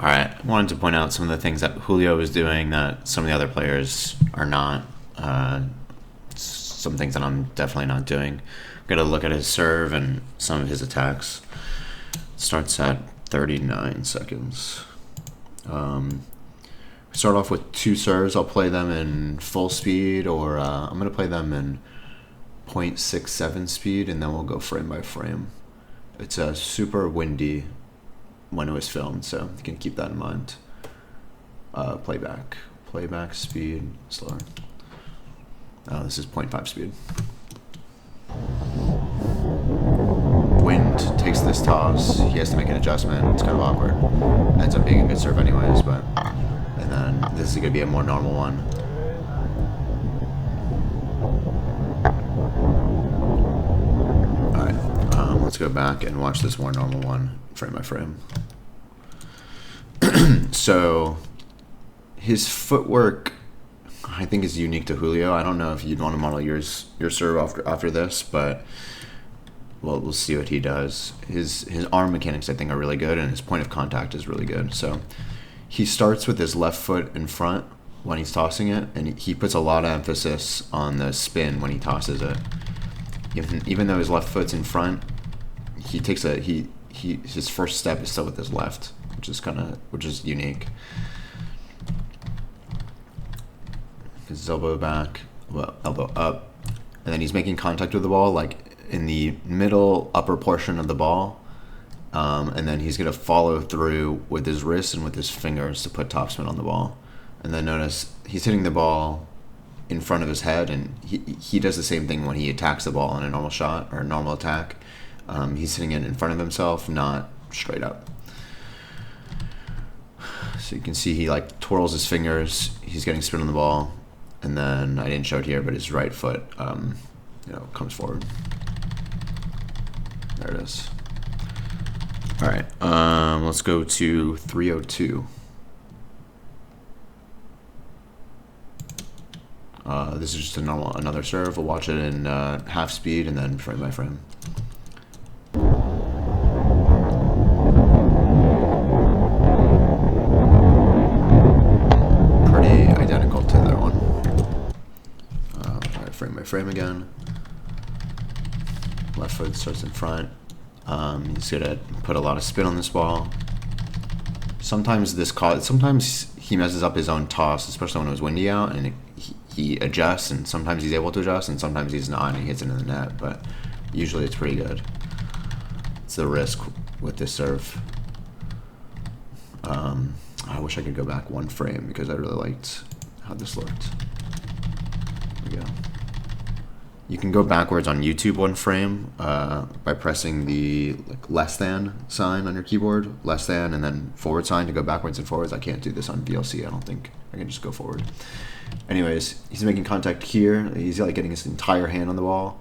Alright, I wanted to point out some of the things that Julio is doing that some of the other players are not. Some things that I'm definitely not doing. I'm going to look at his serve and some of his attacks. Starts at 39 seconds. Start off with 2 serves. I'll play them in full speed, or I'm going to play them in 0.67 speed, and then we'll go frame by frame. It's super windy when it was filmed, so you can keep that in mind. Playback speed, slower. This is 0.5 speed. Wind takes this toss. He has to make an adjustment. It's kind of awkward. Ends up being a good serve anyways, but... And then this is going to be a more normal one. Alright, let's go back and watch this more normal one, frame by frame. So, his footwork, I think, is unique to Julio. I don't know if you'd want to model your serve after this, but we'll see what he does. His arm mechanics, I think, are really good, and his point of contact is really good. So he starts with his left foot in front when he's tossing it, and he puts a lot of emphasis on the spin when he tosses it. Even though his left foot's in front, he takes his first step is still with his left, which is unique. His elbow back, elbow up, and then he's making contact with the ball like in the middle upper portion of the ball, and then he's gonna follow through with his wrist and with his fingers to put topspin on the ball. And then notice he's hitting the ball in front of his head, and he does the same thing when he attacks the ball in a normal shot or a normal attack. He's hitting it in front of himself, not straight up. So you can see he like twirls his fingers. He's getting spin on the ball, and then I didn't show it here, but his right foot, comes forward. There it is. All right, let's go to 302. This is just another serve. We'll watch it in half speed and then frame by frame. Pretty identical to that one. All right, frame by frame again. Left foot starts in front. He's gonna put a lot of spin on this ball. Sometimes he messes up his own toss, especially when it was windy out, and he adjusts, and sometimes he's able to adjust, and sometimes he's not, and he hits it in the net, but usually it's pretty good. It's the risk with this serve. I wish I could go back one frame because I really liked how this looked. There we go. You can go backwards on YouTube one frame by pressing the less than sign on your keyboard, less than, and then forward sign to go backwards and forwards. I can't do this on VLC. I don't think I can just go forward. Anyways, he's making contact here. He's like getting his entire hand on the ball,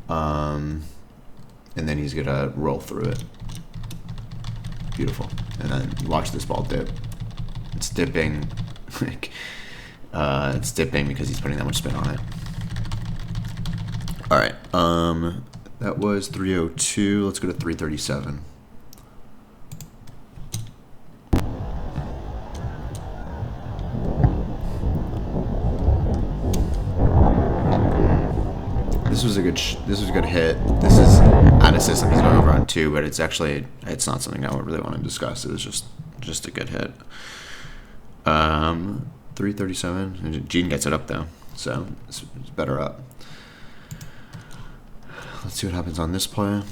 and then he's gonna roll through it. Beautiful. And then you watch this ball dip. It's dipping, it's dipping because he's putting that much spin on it. All right, that was 302. Let's go to 337. This was a good hit. This is out of system. He's going over on 2, but it's not something I would really want to discuss. It was just a good hit. 337. Gene gets it up though, so it's better up. Let's see what happens on this play.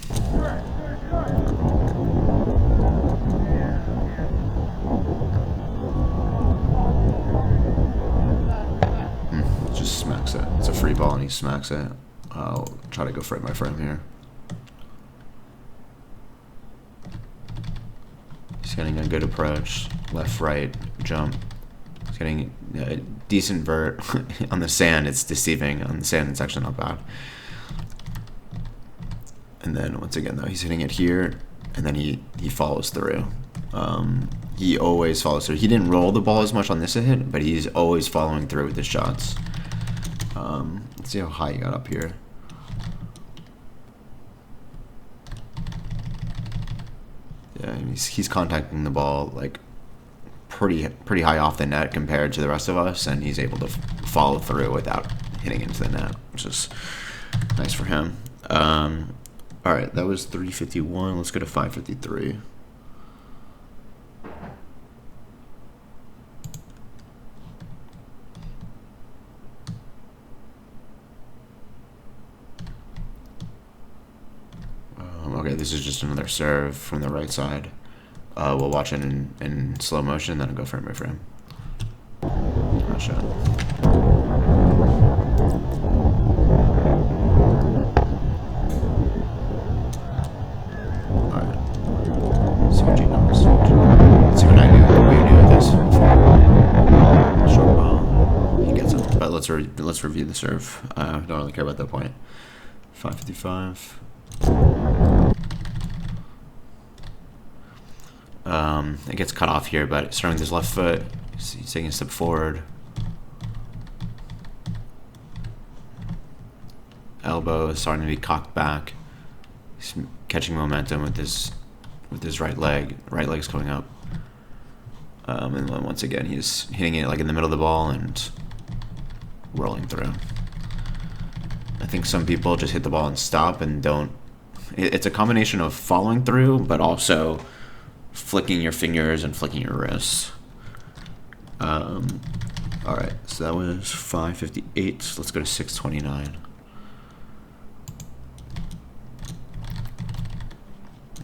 Just smacks it. It's a free ball and he smacks it. I'll try to go frame by frame here. He's getting a good approach. Left, right, jump. He's getting a decent vert. On the sand, it's deceiving. On the sand, it's actually not bad. And then once again, though, he's hitting it here, and then he follows through. He always follows through. He didn't roll the ball as much on this hit, but he's always following through with his shots. Let's see how high he got up here. Yeah, he's contacting the ball like pretty high off the net compared to the rest of us, and he's able to follow through without hitting into the net, which is nice for him. All right, that was 351. Let's go to 553. Okay, this is just another serve from the right side. We'll watch it in slow motion, then I'll go frame by frame. Not shot. Alright. See what you know. Let's see what I do. What you do with this. Short ball. He gets it. But let's review the serve. Don't really care about that point. 555. It gets cut off here, but starting with his left foot, he's taking a step forward. Elbow is starting to be cocked back. He's catching momentum with his right leg. Right leg's coming up. And then once again, he's hitting it like in the middle of the ball and rolling through. I think some people just hit the ball and stop and don't. It's a combination of following through, but also flicking your fingers and flicking your wrists. All right, so that was 558. Let's go to 629.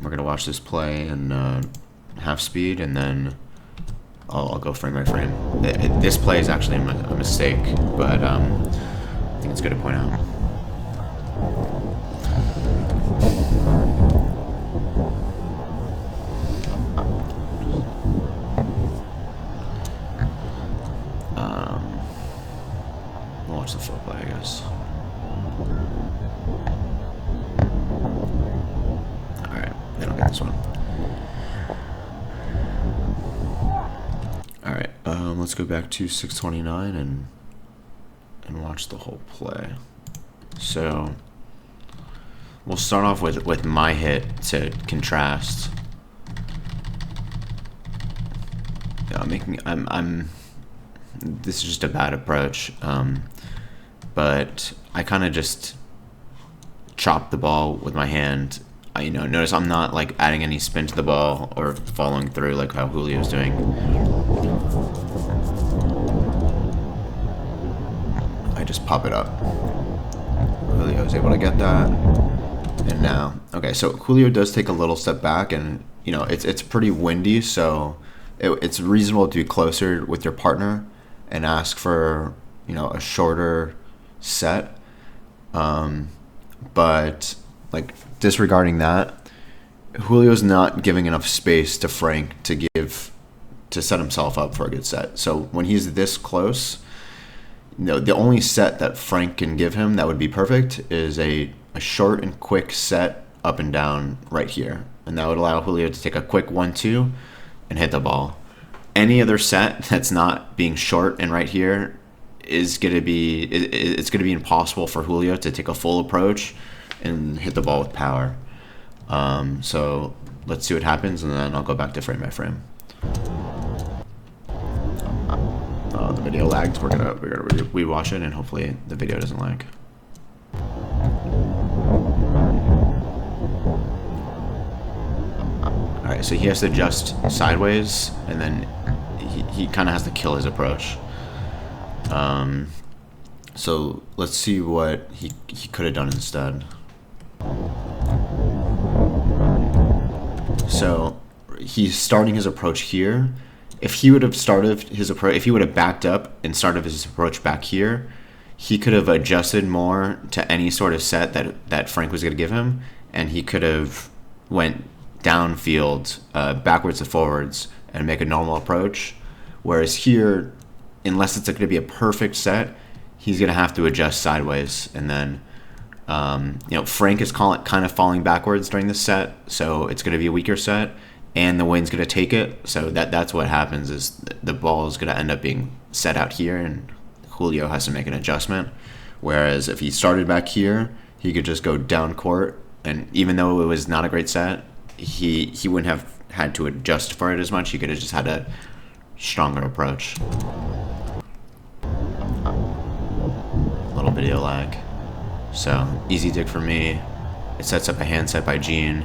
We're gonna watch this play in half speed, and then I'll go frame by frame. This play is actually a mistake, but I think it's good to point out. We'll watch the full play, I guess. Alright, they don't get this one. Alright, let's go back to 629 and watch the whole play. So we'll start off with my hit to contrast. Yeah, this is just a bad approach, but I kind of just chop the ball with my hand. Notice I'm not like adding any spin to the ball or following through like how Julio's doing. I just pop it up. Julio's able to get that, and now, okay, so Julio does take a little step back, and it's pretty windy, so it's reasonable to be closer with your partner and ask for a shorter set, but like disregarding that, Julio's not giving enough space to Frank to set himself up for a good set. So when he's this close, the only set that Frank can give him that would be perfect is a short and quick set up and down right here, and that would allow Julio to take a quick 1-2 and hit the ball. Any other set that's not being short and right here is gonna be impossible for Julio to take a full approach and hit the ball with power. So let's see what happens, and then I'll go back to frame by frame. The video lagged. We're gonna rewatch it, and hopefully the video doesn't lag. All right, so he has to adjust sideways, and then he kind of has to kill his approach. So let's see what he could have done instead. So he's starting his approach here. If he would have if he would have backed up and started his approach back here, he could have adjusted more to any sort of set that Frank was going to give him, and he could have went downfield, backwards to forwards, and make a normal approach. Whereas here, unless it's going to be a perfect set, he's going to have to adjust sideways, and then Frank is kind of falling backwards during this set, so it's going to be a weaker set, and the wind's going to take it. So that's what happens, is the ball is going to end up being set out here, and Julio has to make an adjustment. Whereas if he started back here, he could just go down court, and even though it was not a great set, he wouldn't have had to adjust for it as much. He could have just had to stronger approach. Little video lag. So easy dig for me. It sets up a hand set by Gene.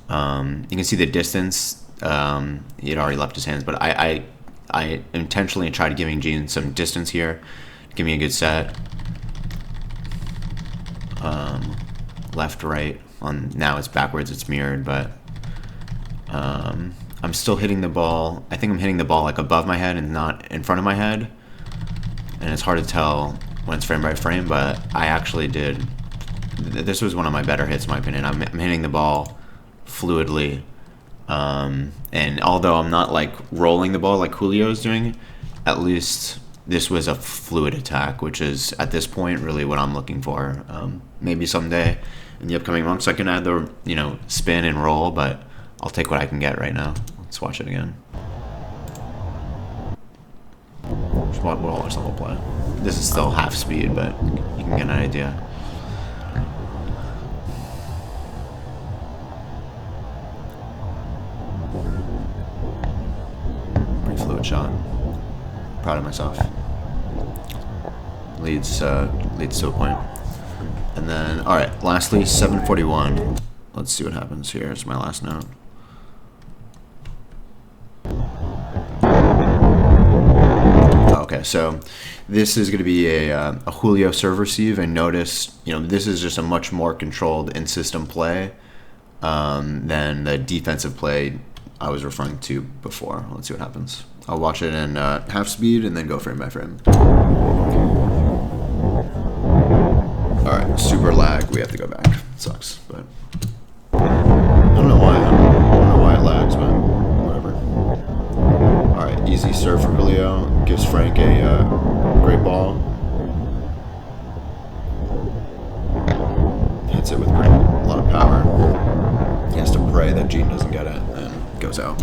You can see the distance. He had already left his hands, but I intentionally tried giving Gene some distance here. Give me a good set. Left, right. Now it's backwards, it's mirrored, but I'm still hitting the ball. I think I'm hitting the ball like above my head and not in front of my head. And it's hard to tell when it's frame by frame, but I actually did. This was one of my better hits, in my opinion. I'm hitting the ball fluidly. And although I'm not like rolling the ball like Julio's doing, at least this was a fluid attack, which is at this point really what I'm looking for. Maybe someday in the upcoming months I can add the spin and roll, but I'll take what I can get right now. Let's watch it again. We'll watch the whole play. This is still half speed, but you can get an idea. Pretty fluid shot. Proud of myself. Leads to a point. And then, all right, lastly, 741. Let's see what happens here. It's my last note. Okay, so this is going to be a Julio serve receive, and notice, this is just a much more controlled in-system play than the defensive play I was referring to before. Let's see what happens. I'll watch it in half speed and then go frame by frame. All right, super lag. We have to go back. It sucks, but I don't know why it lags, but whatever. All right, easy serve for Julio. Gives Frank a great ball. Hits it with a lot of power. He has to pray that Gene doesn't get it and goes out.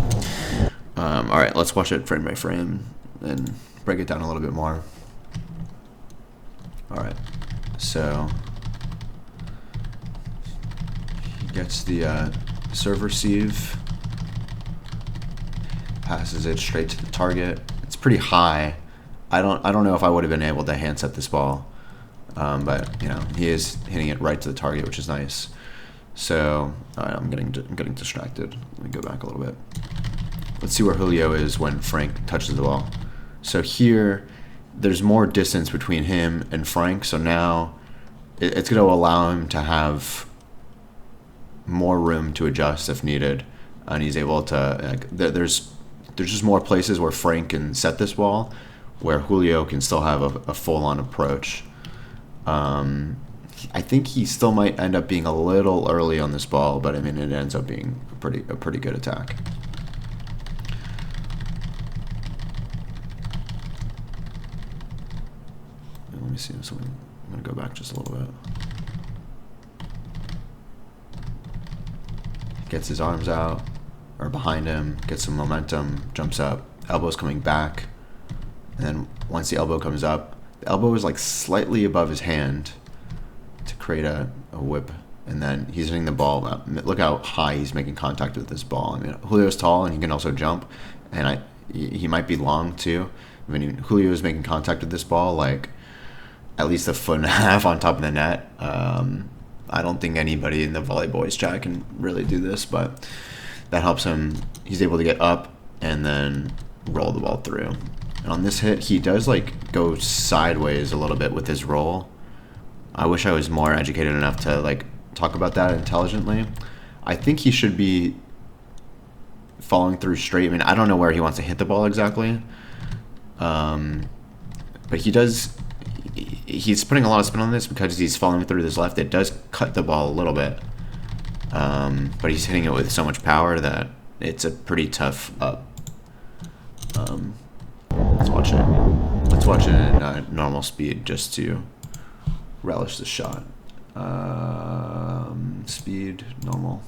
All right, let's watch it frame by frame and break it down a little bit more. All right, so he gets the serve receive, passes it straight to the target. It's pretty high. I don't know if I would have been able to hand set this ball, but he is hitting it right to the target, which is nice. So all right, I'm getting distracted. Let me go back a little bit. Let's see where Julio is when Frank touches the ball. So here, there's more distance between him and Frank, so now it's going to allow him to have more room to adjust if needed, and he's able to. There's just more places where Frank can set this ball, where Julio can still have a full-on approach. I think he still might end up being a little early on this ball, but I mean it ends up being a pretty good attack. Let me see something. I'm gonna go back just a little bit. Gets his arms out or behind him, gets some momentum, jumps up, elbow's coming back, and then once the elbow comes up, the elbow is like slightly above his hand to create a whip, and then he's hitting the ball. Look how high he's making contact with this ball. I mean, Julio's tall and he can also jump, and he might be long too. I mean, Julio is making contact with this ball like at least 1.5 feet on top of the net. I don't think anybody in the Volley Boys chat can really do this, but that helps him. He's able to get up and then roll the ball through. And on this hit, he does like go sideways a little bit with his roll. I wish I was more educated enough to like talk about that intelligently. I think he should be following through straight. I mean, I don't know where he wants to hit the ball exactly, but he does. He's putting a lot of spin on this because he's following through this left. It does cut the ball a little bit, but he's hitting it with so much power that it's a pretty tough up. Let's watch it. Let's watch it in normal speed just to relish the shot. Speed, normal.